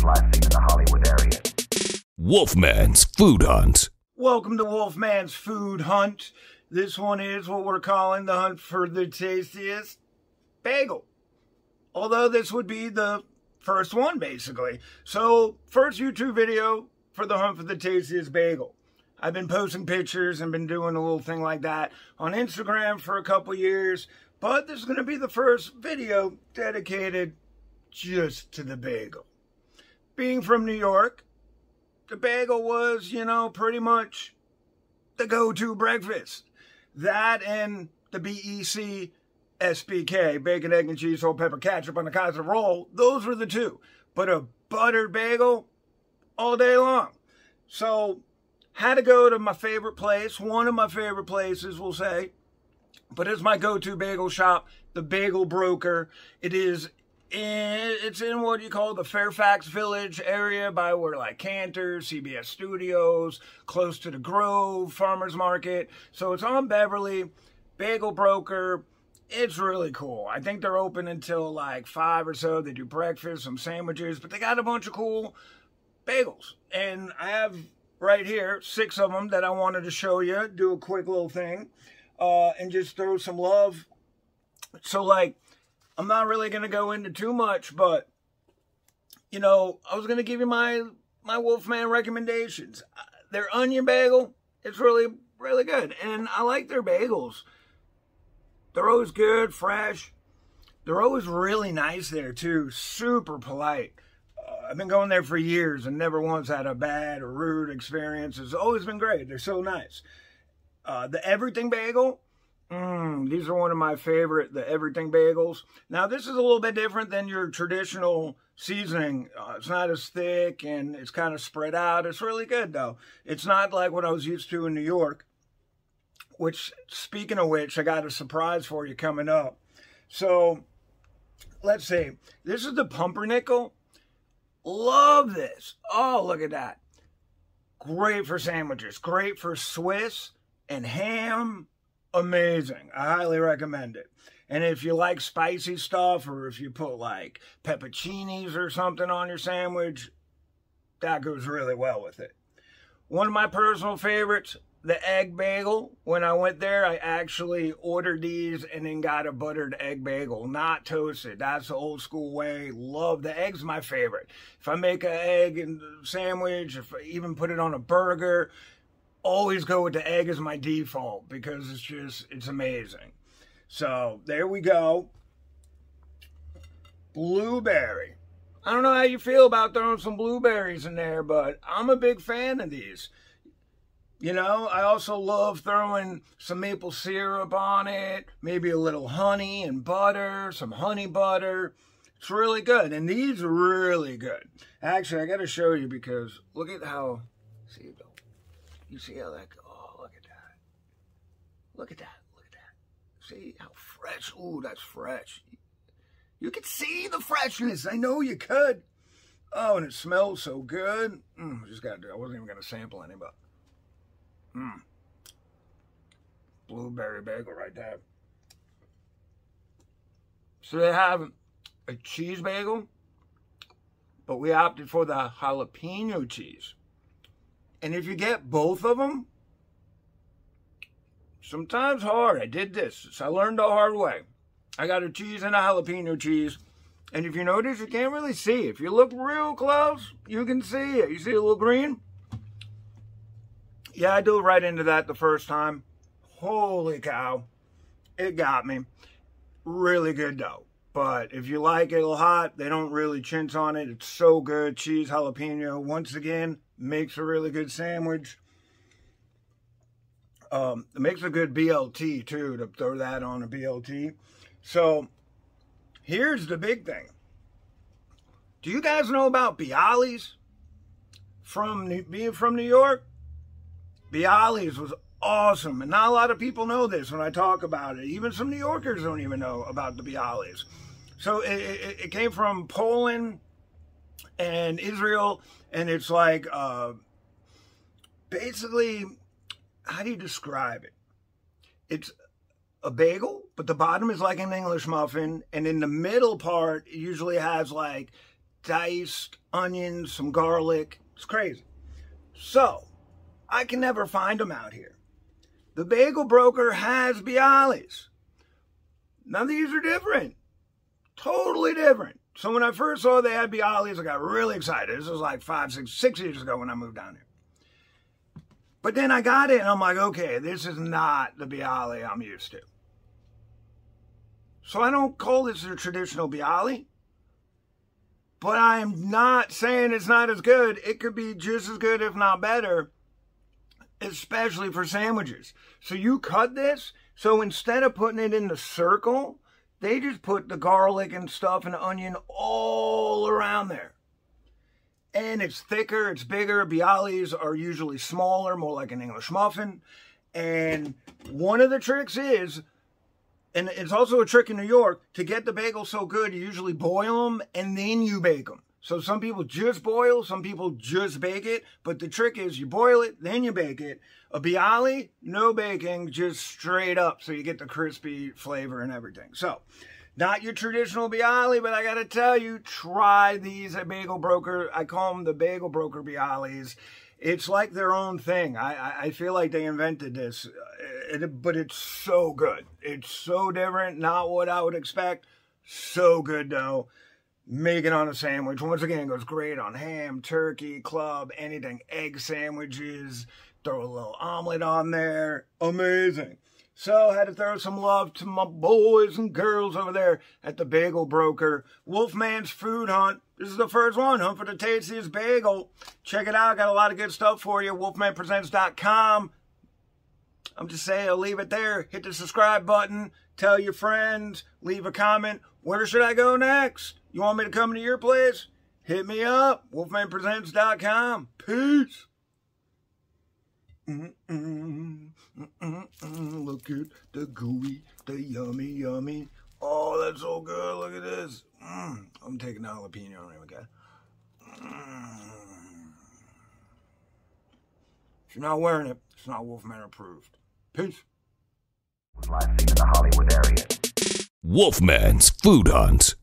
last seen in the Hollywood area. Wolfman's Food Hunt. Welcome to Wolfman's Food Hunt. This one is what we're calling the hunt for the tastiest bagel. Although this would be the first one, basically. So, first YouTube video for the hunt for the tastiest bagel. I've been posting pictures and been doing a little thing like that on Instagram for a couple years. But this is going to be the first video dedicated just to the bagel. Being from New York, the bagel was, pretty much the go-to breakfast. That and the BEC SBK, bacon, egg, and cheese, salt, pepper, ketchup on the Kaiser roll, those were the two. But a buttered bagel all day long. So, had to go to my favorite place, one of my favorite places, we'll say. But it's my go-to bagel shop, the Bagel Broker. It's in what you call the Fairfax Village area by where like Cantor, CBS Studios, close to the Grove, Farmers Market. So it's on Beverly, Bagel Broker. It's really cool. I think they're open until like 5 or so. They do breakfast, some sandwiches, but they got a bunch of cool bagels. And I have right here 6 of them that I wanted to show you, do a quick little thing, and just throw some love. So like, I'm not really going to go into too much, but, I was going to give you my Wolfman recommendations. Their onion bagel, it's really, really good. And I like their bagels. They're always good, fresh. They're always really nice there, too. Super polite. I've been going there for years and never once had a bad or rude experience. It's always been great. They're so nice. The everything bagel. These are one of my favorite, the everything bagels. Now, this is a little bit different than your traditional seasoning. It's not as thick and it's kind of spread out. It's really good, though. It's not like what I was used to in New York. Which, speaking of which, I got a surprise for you coming up. So, let's see. This is the pumpernickel. Love this. Oh, look at that. Great for sandwiches. Great for Swiss and ham. Amazing. I highly recommend it. And if you like spicy stuff, or if you put like pepperoncinis or something on your sandwich, that goes really well with it. One of my personal favorites, the egg bagel. When I went there, I actually ordered these and then got a buttered egg bagel, not toasted. That's the old school way. Love the egg's my favorite. If I make an egg in the sandwich, if I even put it on a burger, always go with the egg as my default because it's amazing. So there we go. Blueberry. I don't know how you feel about throwing some blueberries in there, but I'm a big fan of these. I also love throwing some maple syrup on it, maybe a little honey and butter, some honey butter. It's really good, and these are really good. Actually, I got to show you because look at how, you see how that, oh, look at that. Look at that, look at that. See how fresh, ooh, that's fresh. You could see the freshness, I know you could. Oh, and it smells so good. I wasn't even going to sample any, but. Blueberry bagel right there. So they have a cheese bagel, but we opted for the jalapeno cheese. And if you get both of them, sometimes hard. I did this, so I learned the hard way. I got a cheese and a jalapeno cheese. And if you notice, you can't really see. If you look real close, you can see it. You see a little green? Yeah, I dove right into that the first time. Holy cow. It got me. Really good though. But if you like it a little hot, they don't really chintz on it. It's so good. Cheese, jalapeno. Once again, makes a really good sandwich. It makes a good BLT too, to throw that on a BLT. So, here's the big thing. Do you guys know about Bialys? Being from New York? Bialy's was awesome, and not a lot of people know this when I talk about it. Even some New Yorkers don't even know about the Bialy's. So it came from Poland and Israel, and it's like basically, how do you describe it? It's a bagel, but the bottom is like an English muffin, and in the middle part, it usually has like diced onions, some garlic. It's crazy. So, I can never find them out here. The Bagel Broker has bialys. Now these are different. Totally different. So when I first saw they had bialys, I got really excited. This was like 6 years ago when I moved down here. But then I got it and I'm like, okay, this is not the bialy I'm used to. So I don't call this a traditional bialy. But I'm not saying it's not as good. It could be just as good, if not better, especially for sandwiches. So you cut this. So instead of putting it in the circle, they just put the garlic and stuff and the onion all around there. And it's thicker, it's bigger. Bialys are usually smaller, more like an English muffin. And one of the tricks is, and it's also a trick in New York, to get the bagels so good, you usually boil them and then you bake them. So some people just boil, some people just bake it. But the trick is you boil it, then you bake it. A bialy, no baking, just straight up. So you get the crispy flavor and everything. So, not your traditional bialy, but I got to tell you, try these at Bagel Broker. I call them the Bagel Broker bialys. It's like their own thing. I feel like they invented this, but it's so good. It's so different, not what I would expect. So good, though. Make it on a sandwich. Once again, it goes great on ham, turkey, club, anything. Egg sandwiches. Throw a little omelet on there. Amazing. So, I had to throw some love to my boys and girls over there at the Bagel Broker. Wolfman's Food Hunt. This is the first one. Hunt for the tastiest bagel. Check it out. Got a lot of good stuff for you. WolfmanPresents.com. I'm just saying, I'll leave it there. Hit the subscribe button. Tell your friends. Leave a comment. Where should I go next? You want me to come to your place? Hit me up. WolfmanPresents.com. Peace. Look at the gooey, the yummy, yummy. Oh, that's so good. Look at this. I'm taking the jalapeno anyway, okay? If you're not wearing it, it's not Wolfman approved. Peace. Wolfman's Food Hunt.